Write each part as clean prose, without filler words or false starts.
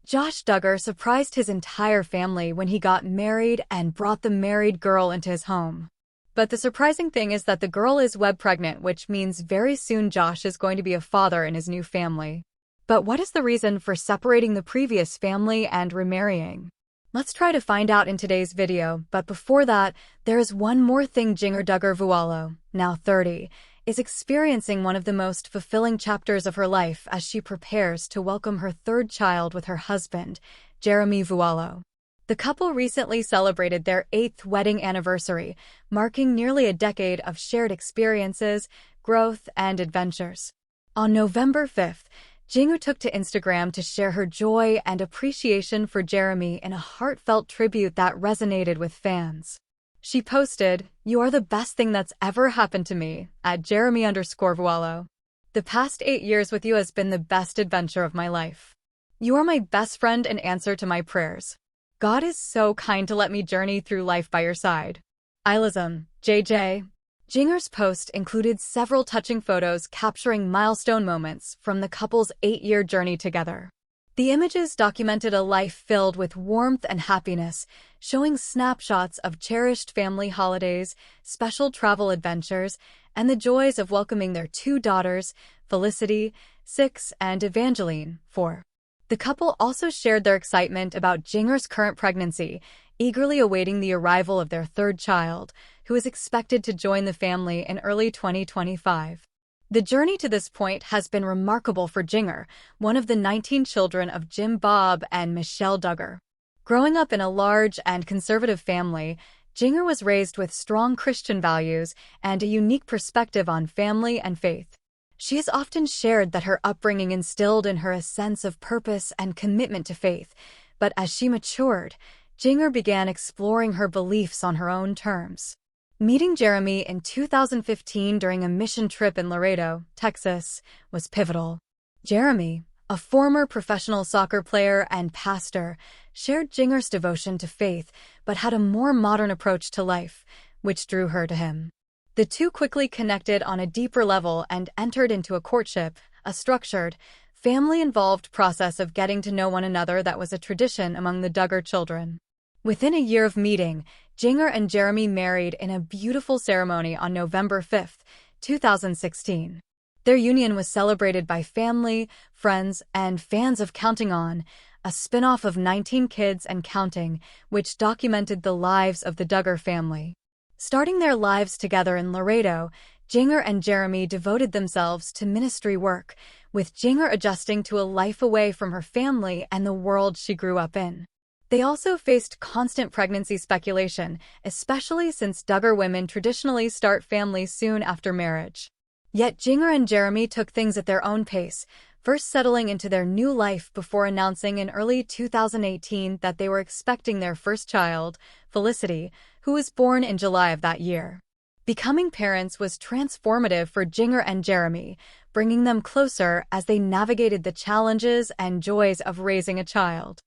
Josh Duggar surprised his entire family when he got married and brought the married girl into his home. But the surprising thing is that the girl is web pregnant, which means very soon Josh is going to be a father in his new family. But what is the reason for separating the previous family and remarrying? Let's try to find out in today's video, but before that, there is one more thing. Jill Duggar, now 30, is experiencing one of the most fulfilling chapters of her life as she prepares to welcome her third child with her husband, Jeremy Vuolo. The couple recently celebrated their 8th wedding anniversary, marking nearly a decade of shared experiences, growth, and adventures. On November 5th, Jill took to Instagram to share her joy and appreciation for Jeremy in a heartfelt tribute that resonated with fans. She posted, "You are the best thing that's ever happened to me," at Jeremy_Vuolo. "The past 8 years with you has been the best adventure of my life. You are my best friend and answer to my prayers. God is so kind to let me journey through life by your side. Ilism, JJ." Jill's post included several touching photos capturing milestone moments from the couple's 8-year journey together. The images documented a life filled with warmth and happiness, showing snapshots of cherished family holidays, special travel adventures, and the joys of welcoming their 2 daughters, Felicity, 6, and Evangeline, 4. The couple also shared their excitement about Jill's current pregnancy, eagerly awaiting the arrival of their third child, who is expected to join the family in early 2025. The journey to this point has been remarkable for Jill, one of the 19 children of Jim Bob and Michelle Duggar. Growing up in a large and conservative family, Jill was raised with strong Christian values and a unique perspective on family and faith. She has often shared that her upbringing instilled in her a sense of purpose and commitment to faith, but as she matured, Jill began exploring her beliefs on her own terms. Meeting Jeremy in 2015 during a mission trip in Laredo, Texas, was pivotal. Jeremy, a former professional soccer player and pastor, shared Jill's devotion to faith but had a more modern approach to life, which drew her to him. The two quickly connected on a deeper level and entered into a courtship, a structured, family-involved process of getting to know one another that was a tradition among the Duggar children. Within a year of meeting, Jill and Jeremy married in a beautiful ceremony on November 5, 2016. Their union was celebrated by family, friends, and fans of Counting On, a spin-off of 19 Kids and Counting, which documented the lives of the Duggar family. Starting their lives together in Laredo, Jill and Jeremy devoted themselves to ministry work, with Jill adjusting to a life away from her family and the world she grew up in. They also faced constant pregnancy speculation, especially since Duggar women traditionally start families soon after marriage. Yet Jill and Jeremy took things at their own pace, first settling into their new life before announcing in early 2018 that they were expecting their first child, Felicity, who was born in July of that year. Becoming parents was transformative for Jill and Jeremy, bringing them closer as they navigated the challenges and joys of raising a child.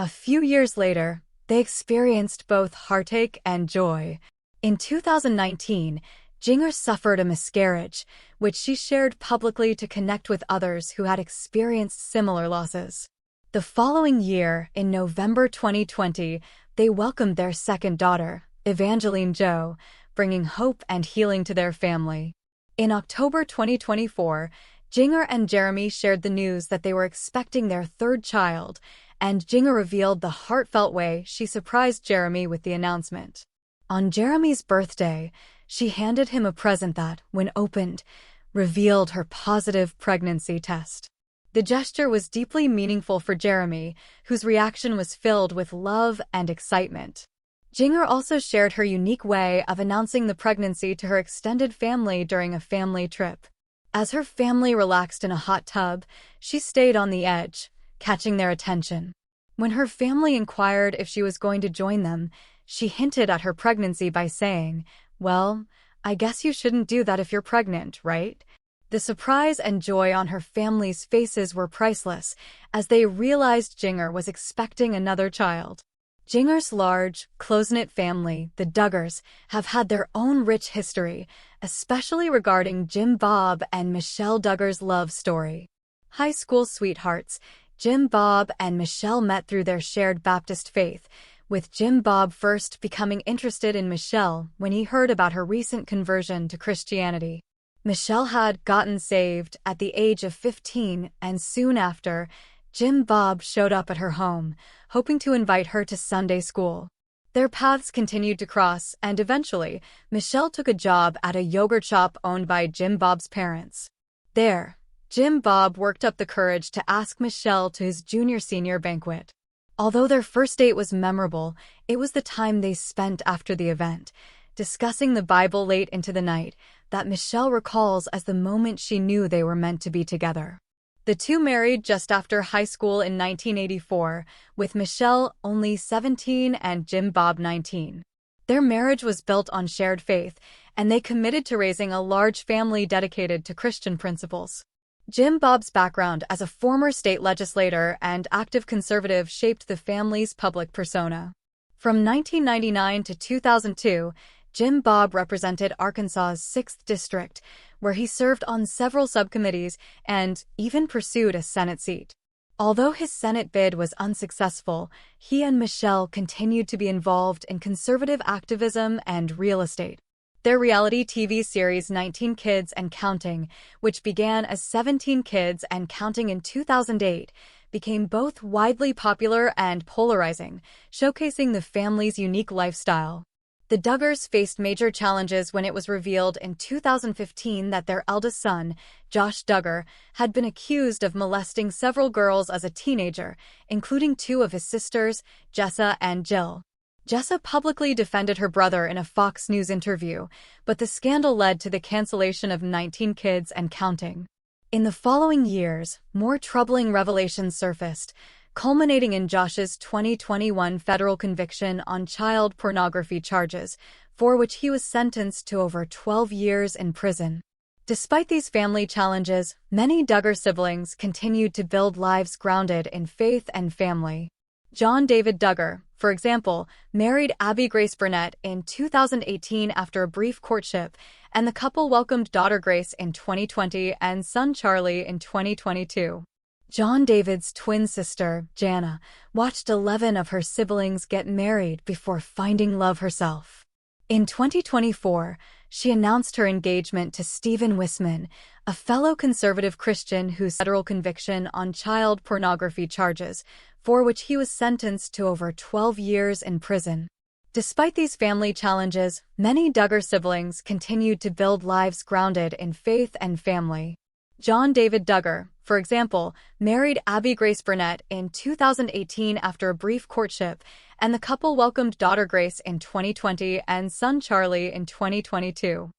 A few years later, they experienced both heartache and joy. In 2019, Jill suffered a miscarriage, which she shared publicly to connect with others who had experienced similar losses. The following year, in November 2020, they welcomed their second daughter, Evangeline Jo, bringing hope and healing to their family. In October 2024, Jill and Jeremy shared the news that they were expecting their third child, and Jill revealed the heartfelt way she surprised Jeremy with the announcement. On Jeremy's birthday, she handed him a present that, when opened, revealed her positive pregnancy test. The gesture was deeply meaningful for Jeremy, whose reaction was filled with love and excitement. Jill also shared her unique way of announcing the pregnancy to her extended family during a family trip. As her family relaxed in a hot tub, she stayed on the edge, catching their attention. When her family inquired if she was going to join them, she hinted at her pregnancy by saying, "Well, I guess you shouldn't do that if you're pregnant, right?" The surprise and joy on her family's faces were priceless as they realized Jill was expecting another child. Jill's large, close-knit family, the Duggars, have had their own rich history, especially regarding Jim Bob and Michelle Duggar's love story. High school sweethearts, Jim Bob and Michelle met through their shared Baptist faith, with Jim Bob first becoming interested in Michelle when he heard about her recent conversion to Christianity. Michelle had gotten saved at the age of 15, and soon after, Jim Bob showed up at her home, hoping to invite her to Sunday school. Their paths continued to cross, and eventually, Michelle took a job at a yogurt shop owned by Jim Bob's parents. There, Jim Bob worked up the courage to ask Michelle to his junior-senior banquet. Although their first date was memorable, it was the time they spent after the event, discussing the Bible late into the night, that Michelle recalls as the moment she knew they were meant to be together. The two married just after high school in 1984, with Michelle only 17 and Jim Bob 19. Their marriage was built on shared faith, and they committed to raising a large family dedicated to Christian principles. Jim Bob's background as a former state legislator and active conservative shaped the family's public persona. From 1999 to 2002, Jim Bob represented Arkansas's 6th District, where he served on several subcommittees and even pursued a Senate seat. Although his Senate bid was unsuccessful, he and Michelle continued to be involved in conservative activism and real estate. Their reality TV series 19 Kids and Counting, which began as 17 Kids and Counting in 2008, became both widely popular and polarizing, showcasing the family's unique lifestyle. The Duggars faced major challenges when it was revealed in 2015 that their eldest son, Josh Duggar, had been accused of molesting several girls as a teenager, including 2 of his sisters, Jessa and Jill. Jessa publicly defended her brother in a Fox News interview, but the scandal led to the cancellation of 19 Kids and Counting. In the following years, more troubling revelations surfaced, culminating in Josh's 2021 federal conviction on child pornography charges, for which he was sentenced to over 12 years in prison. Despite these family challenges, many Duggar siblings continued to build lives grounded in faith and family. John David Duggar, for example, married Abby Grace Burnett in 2018 after a brief courtship, and the couple welcomed daughter Grace in 2020 and son Charlie in 2022. John David's twin sister, Jana, watched 11 of her siblings get married before finding love herself. In 2024, she announced her engagement to Stephen Wisman, a fellow conservative Christian whose federal conviction on child pornography charges, for which he was sentenced to over 12 years in prison. Despite these family challenges, many Duggar siblings continued to build lives grounded in faith and family. John David Duggar, for example, married Abby Grace Burnett in 2018 after a brief courtship, and the couple welcomed daughter Grace in 2020 and son Charlie in 2022.